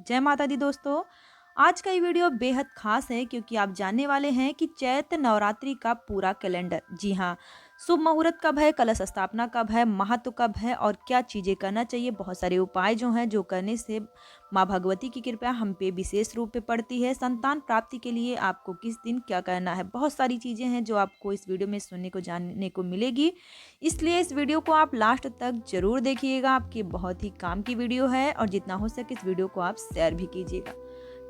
जय माता दी दोस्तों। आज का ये वीडियो बेहद खास है क्योंकि आप जानने वाले हैं कि चैत्र नवरात्रि का पूरा कैलेंडर। जी हाँ, शुभ मुहूर्त कब है, कलश स्थापना कब है, महत्व कब है और क्या चीज़ें करना चाहिए। बहुत सारे उपाय जो हैं जो करने से माँ भगवती की कृपा हम पे विशेष रूप पे पड़ती है। संतान प्राप्ति के लिए आपको किस दिन क्या करना है, बहुत सारी चीज़ें हैं जो आपको इस वीडियो में सुनने को जानने को मिलेगी। इसलिए इस वीडियो को आप लास्ट तक जरूर देखिएगा। आपकी बहुत ही काम की वीडियो है और जितना हो सके इस वीडियो को आप शेयर भी कीजिएगा।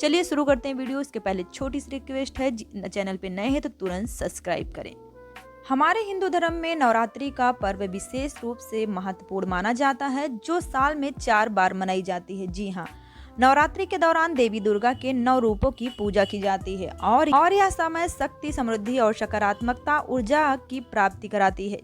चलिए शुरू करते हैं वीडियो। इसके पहले छोटी सी रिक्वेस्ट है, चैनल पे नए हैं तो तुरंत सब्सक्राइब करें। हमारे हिंदू धर्म में नवरात्रि का पर्व विशेष रूप से महत्वपूर्ण माना जाता है, जो साल में 4 बार मनाई जाती है। जी हाँ, नवरात्रि के दौरान देवी दुर्गा के 9 रूपों की पूजा की जाती है और यह समय शक्ति, समृद्धि और सकारात्मकता ऊर्जा की प्राप्ति कराती है।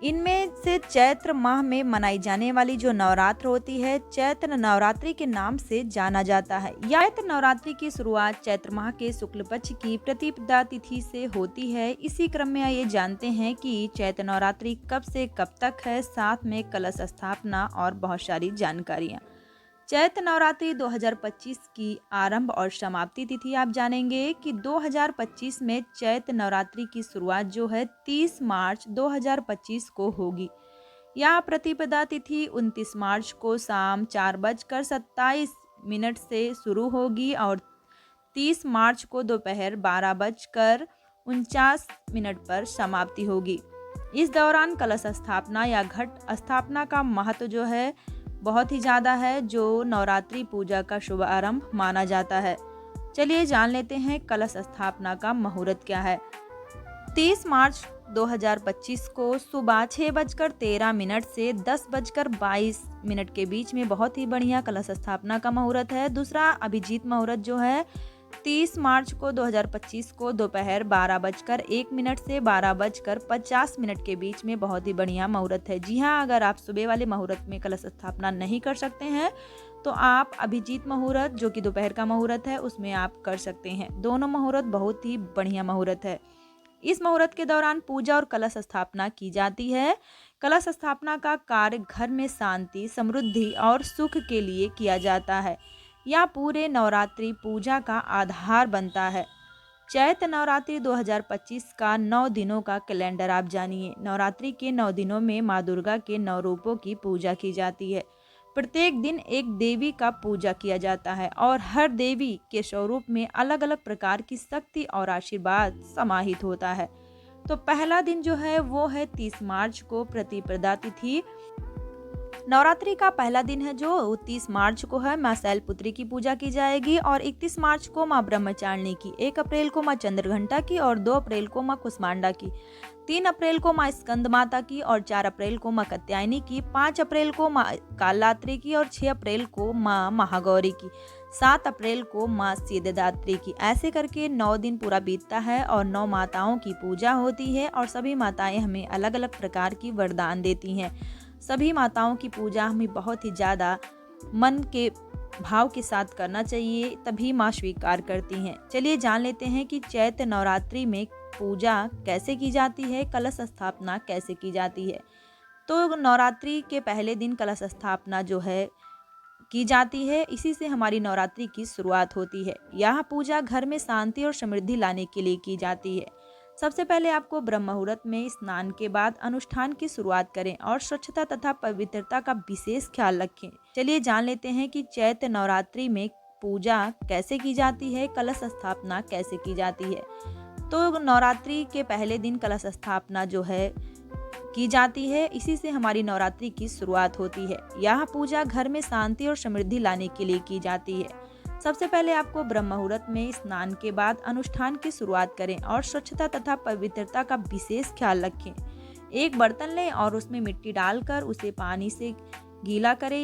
इनमें से चैत्र माह में मनाई जाने वाली जो नवरात्र होती है, चैत्र नवरात्रि के नाम से जाना जाता है। चैत्र नवरात्रि की शुरुआत चैत्र माह के शुक्ल पक्ष की प्रतिपदा तिथि से होती है। इसी क्रम में ये जानते हैं कि चैत्र नवरात्रि कब से कब तक है, साथ में कलश स्थापना और बहुत सारी जानकारियाँ। चैत्र नवरात्रि 2025 की आरंभ और समाप्ति तिथि आप जानेंगे कि 2025 में चैत्र नवरात्रि की शुरुआत जो है 30 मार्च 2025 को होगी। यह प्रतिपदा तिथि 29 मार्च को शाम 4:27 से शुरू होगी और 30 मार्च को दोपहर 12:49 पर समाप्ति होगी। इस दौरान कलश स्थापना या घट स्थापना का महत्व जो है बहुत ही ज़्यादा है, जो नवरात्रि पूजा का शुभ आरंभ माना जाता है। चलिए जान लेते हैं कलश स्थापना का मुहूर्त क्या है। 30 मार्च 2025 को सुबह 6:13 से 10:22 के बीच में बहुत ही बढ़िया कलश स्थापना का मुहूर्त है। दूसरा अभिजीत मुहूर्त जो है 30 मार्च को 2025 को दोपहर 12:01 से 12:50 के बीच में बहुत ही बढ़िया मुहूर्त है। जी हाँ, अगर आप सुबह वाले मुहूर्त में कलश स्थापना नहीं कर सकते हैं तो आप अभिजीत मुहूर्त जो कि दोपहर का मुहूर्त है उसमें आप कर सकते हैं। दोनों मुहूर्त बहुत ही बढ़िया मुहूर्त है। इस मुहूर्त के दौरान पूजा और कलश स्थापना की जाती है। कलश स्थापना का कार्य घर में शांति, समृद्धि और सुख के लिए किया जाता है। यह पूरे नवरात्रि पूजा का आधार बनता है। चैत्र नवरात्रि 2025 का 9 दिनों का कैलेंडर आप जानिए। नवरात्रि के 9 दिनों में माँ दुर्गा के 9 रूपों की पूजा की जाती है। प्रत्येक दिन एक देवी का पूजा किया जाता है और हर देवी के स्वरूप में अलग अलग प्रकार की शक्ति और आशीर्वाद समाहित होता है। तो पहला दिन जो है वो है 30 मार्च को प्रतिपदा तिथि। नवरात्रि का पहला दिन है जो 30 मार्च को है, माँ शैलपुत्री की पूजा की जाएगी और 31 मार्च को माँ ब्रह्मचारिणी की, 1 अप्रैल को माँ चंद्रघंटा की और 2 अप्रैल को माँ कुष्मांडा की, 3 अप्रैल को माँ स्कंद माता की और 4 अप्रैल को माँ कात्यायनी की, 5 अप्रैल को माँ कालरात्रि की और 6 अप्रैल को माँ महागौरी की, 7 अप्रैल को माँ सिद्धिदात्री की। ऐसे करके 9 दिन पूरा बीतता है और 9 माताओं की पूजा होती है और सभी माताएं हमें अलग अलग प्रकार की वरदान देती हैं। सभी माताओं की पूजा हमें बहुत ही ज़्यादा मन के भाव के साथ करना चाहिए, तभी माँ स्वीकार करती हैं। चलिए जान लेते हैं कि चैत्र नवरात्रि में पूजा कैसे की जाती है, कलश स्थापना कैसे की जाती है। तो नवरात्रि के पहले दिन कलश स्थापना जो है की जाती है। इसी से हमारी नवरात्रि की शुरुआत होती है। यह पूजा घर में शांति और समृद्धि लाने के लिए की जाती है। सबसे पहले आपको ब्रह्म मुहूर्त में स्नान के बाद अनुष्ठान की शुरुआत करें और स्वच्छता तथा पवित्रता का विशेष ख्याल रखें। चलिए जान लेते हैं कि चैत्र नवरात्रि में पूजा कैसे की जाती है, कलश स्थापना कैसे की जाती है। तो नवरात्रि के पहले दिन कलश स्थापना जो है की जाती है। इसी से हमारी नवरात्रि की शुरुआत होती है। यह पूजा घर में शांति और समृद्धि लाने के लिए की जाती है। सबसे पहले आपको ब्रह्म मुहूर्त में स्नान के बाद अनुष्ठान की शुरुआत करें और स्वच्छता तथा पवित्रता का विशेष ख्याल रखें। एक बर्तन लें और उसमें मिट्टी डालकर उसे पानी से गीला करें।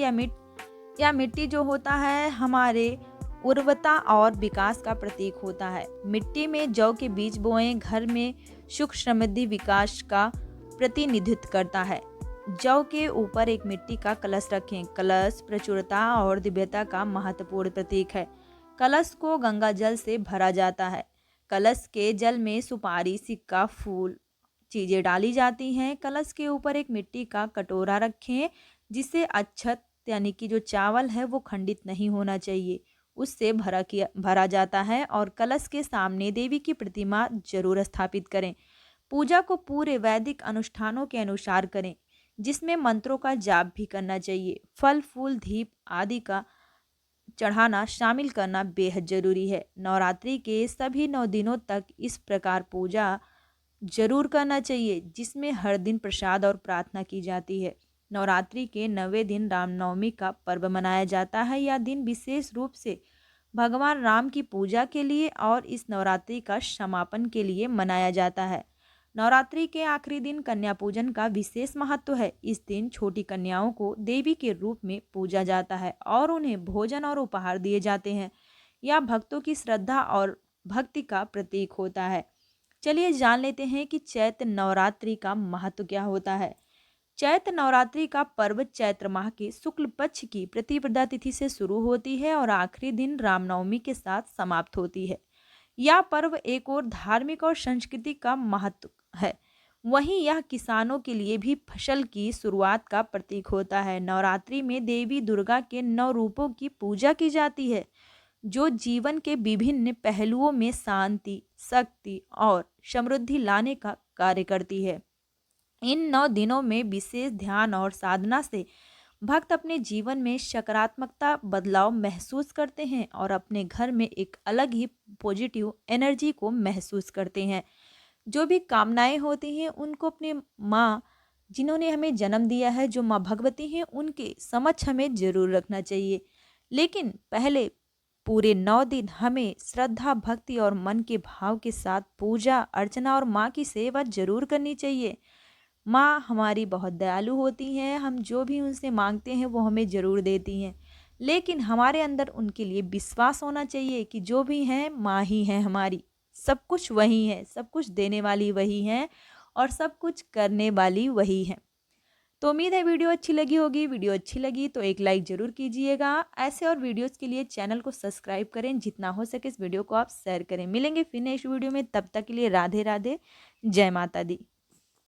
या मिट्टी जो होता है हमारे उर्वरता और विकास का प्रतीक होता है। मिट्टी में जौ के बीज बोएं, घर में सुख समृद्धि विकास का प्रतिनिधित्व करता है। जौ के ऊपर एक मिट्टी का कलश रखें। कलश प्रचुरता और दिव्यता का महत्वपूर्ण प्रतीक है। कलश को गंगा जल से भरा जाता है। कलश के जल में सुपारी, सिक्का, फूल चीजें डाली जाती हैं। कलश के ऊपर एक मिट्टी का कटोरा रखें जिसे अक्षत यानी कि जो चावल है वो खंडित नहीं होना चाहिए, उससे भरा जाता है। और कलश के सामने देवी की प्रतिमा जरूर स्थापित करें। पूजा को पूरे वैदिक अनुष्ठानों के अनुसार करें, जिसमें मंत्रों का जाप भी करना चाहिए। फल फूल दीप आदि का चढ़ाना शामिल करना बेहद जरूरी है। नवरात्रि के सभी 9 दिनों तक इस प्रकार पूजा जरूर करना चाहिए, जिसमें हर दिन प्रसाद और प्रार्थना की जाती है। नवरात्रि के 9वें दिन रामनवमी का पर्व मनाया जाता है। यह दिन विशेष रूप से भगवान राम की पूजा के लिए और इस नवरात्रि का समापन के लिए मनाया जाता है। नवरात्रि के आखिरी दिन कन्या पूजन का विशेष महत्व है। इस दिन छोटी कन्याओं को देवी के रूप में पूजा जाता है और उन्हें भोजन और उपहार दिए जाते हैं। यह भक्तों की श्रद्धा और भक्ति का प्रतीक होता है। चलिए जान लेते हैं कि चैत्र नवरात्रि का महत्व क्या होता है। चैत्र नवरात्रि का पर्व चैत्र माह के शुक्ल पक्ष की प्रतिपदा तिथि से शुरू होती है और आखिरी दिन रामनवमी के साथ समाप्त होती है। यह पर्व एक और धार्मिक और संस्कृति का महत्व है, वहीं यह किसानों के लिए भी फसल की शुरुआत का प्रतीक होता है। नवरात्रि में देवी दुर्गा के 9 रूपों की पूजा की जाती है, जो जीवन के विभिन्न पहलुओं में शांति, शक्ति और समृद्धि लाने का कार्य करती है। इन 9 दिनों में विशेष ध्यान और साधना से भक्त अपने जीवन में सकारात्मकता बदलाव महसूस करते हैं और अपने घर में एक अलग ही पॉजिटिव एनर्जी को महसूस करते हैं। जो भी कामनाएं होती हैं उनको अपने माँ, जिन्होंने हमें जन्म दिया है, जो माँ भगवती हैं, उनके समक्ष हमें जरूर रखना चाहिए। लेकिन पहले पूरे 9 दिन हमें श्रद्धा भक्ति और मन के भाव के साथ पूजा अर्चना और माँ की सेवा जरूर करनी चाहिए। माँ हमारी बहुत दयालु होती हैं, हम जो भी उनसे मांगते हैं वो हमें ज़रूर देती हैं। लेकिन हमारे अंदर उनके लिए विश्वास होना चाहिए कि जो भी हैं माँ ही हैं हमारी, सब कुछ वही है, सब कुछ देने वाली वही हैं और सब कुछ करने वाली वही हैं। तो उम्मीद है वीडियो अच्छी लगी होगी। वीडियो अच्छी लगी तो एक लाइक ज़रूर कीजिएगा। ऐसे और वीडियोज़ के लिए चैनल को सब्सक्राइब करें, जितना हो सके इस वीडियो को आप शेयर करें। मिलेंगे फिर नेक्स्ट वीडियो में, तब तक के लिए राधे राधे, जय माता दी।